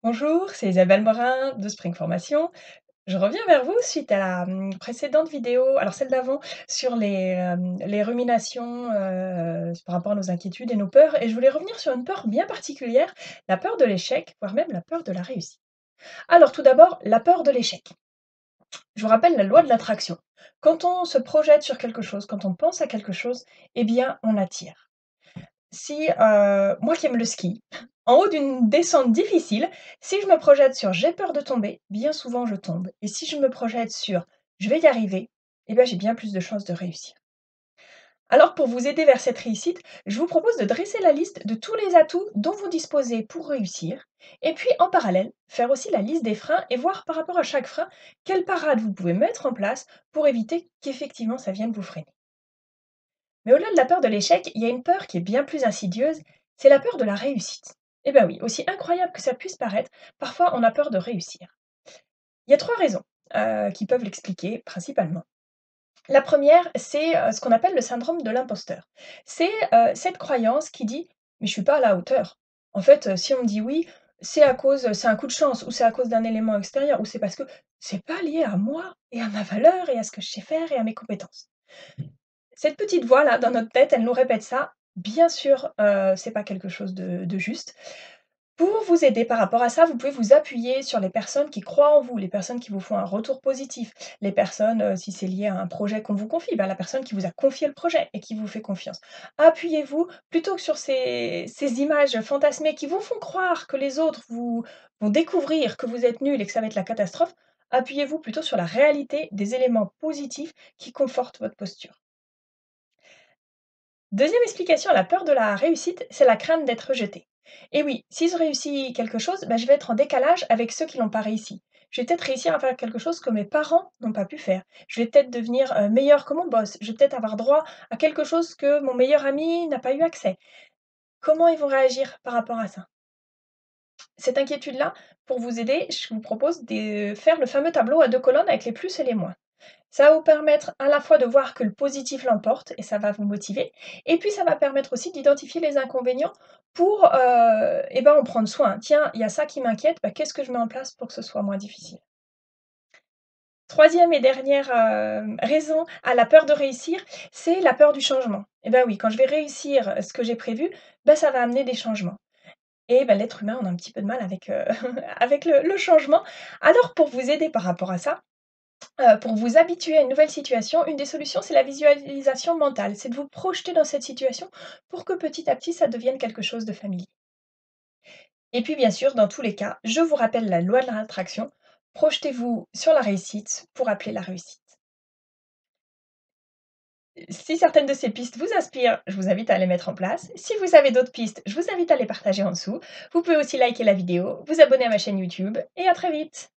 Bonjour, c'est Isabelle Morin de Spring Formation. Je reviens vers vous suite à la précédente vidéo, alors celle d'avant, sur les ruminations par rapport à nos inquiétudes et nos peurs. Et je voulais revenir sur une peur bien particulière, la peur de l'échec, voire même la peur de la réussite. Alors tout d'abord, la peur de l'échec. Je vous rappelle la loi de l'attraction. Quand on se projette sur quelque chose, quand on pense à quelque chose, eh bien on attire. Si, moi qui aime le ski, en haut d'une descente difficile, si je me projette sur «j'ai peur de tomber», bien souvent je tombe et si je me projette sur «je vais y arriver», eh bien j'ai bien plus de chances de réussir. Alors pour vous aider vers cette réussite, je vous propose de dresser la liste de tous les atouts dont vous disposez pour réussir et puis en parallèle, faire aussi la liste des freins et voir par rapport à chaque frein, quelles parades vous pouvez mettre en place pour éviter qu'effectivement ça vienne vous freiner. Mais au-delà de la peur de l'échec, il y a une peur qui est bien plus insidieuse, c'est la peur de la réussite. Eh bien oui, aussi incroyable que ça puisse paraître, parfois on a peur de réussir. Il y a trois raisons qui peuvent l'expliquer principalement. La première, c'est ce qu'on appelle le syndrome de l'imposteur. C'est cette croyance qui dit mais je suis pas à la hauteur. En fait, si on me dit oui, c'est un coup de chance, ou c'est à cause d'un élément extérieur, ou c'est parce que c'est pas lié à moi et à ma valeur et à ce que je sais faire et à mes compétences. Cette petite voix-là dans notre tête, elle nous répète ça. Bien sûr, c'est pas quelque chose de juste. Pour vous aider par rapport à ça, vous pouvez vous appuyer sur les personnes qui croient en vous, les personnes qui vous font un retour positif, les personnes, si c'est lié à un projet qu'on vous confie, ben, la personne qui vous a confié le projet et qui vous fait confiance. Appuyez-vous plutôt que sur ces images fantasmées qui vous font croire que les autres vont découvrir que vous êtes nul et que ça va être la catastrophe. Appuyez-vous plutôt sur la réalité des éléments positifs qui confortent votre posture. Deuxième explication à la peur de la réussite, c'est la crainte d'être rejeté. Et oui, si je réussis quelque chose, bah, je vais être en décalage avec ceux qui l'ont pas réussi. Je vais peut-être réussir à faire quelque chose que mes parents n'ont pas pu faire. Je vais peut-être devenir meilleur que mon boss. Je vais peut-être avoir droit à quelque chose que mon meilleur ami n'a pas eu accès. Comment ils vont réagir par rapport à ça? Cette inquiétude-là, pour vous aider, je vous propose de faire le fameux tableau à deux colonnes avec les plus et les moins. Ça va vous permettre à la fois de voir que le positif l'emporte et ça va vous motiver et puis ça va permettre aussi d'identifier les inconvénients pour, en prendre soin. «Tiens, il y a ça qui m'inquiète, bah, qu'est-ce que je mets en place pour que ce soit moins difficile?» Troisième et dernière, raison à la peur de réussir, c'est la peur du changement. Et ben oui, quand je vais réussir ce que j'ai prévu, bah, ça va amener des changements et bah, l'être humain, on a un petit peu de mal avec, avec le changement. Alors pour vous aider par rapport à ça, pour vous habituer à une nouvelle situation, une des solutions, c'est la visualisation mentale. C'est de vous projeter dans cette situation pour que petit à petit, ça devienne quelque chose de familier. Et puis, bien sûr, dans tous les cas, je vous rappelle la loi de l'attraction. Projetez-vous sur la réussite pour appeler la réussite. Si certaines de ces pistes vous inspirent, je vous invite à les mettre en place. Si vous avez d'autres pistes, je vous invite à les partager en dessous. Vous pouvez aussi liker la vidéo, vous abonner à ma chaîne YouTube et à très vite.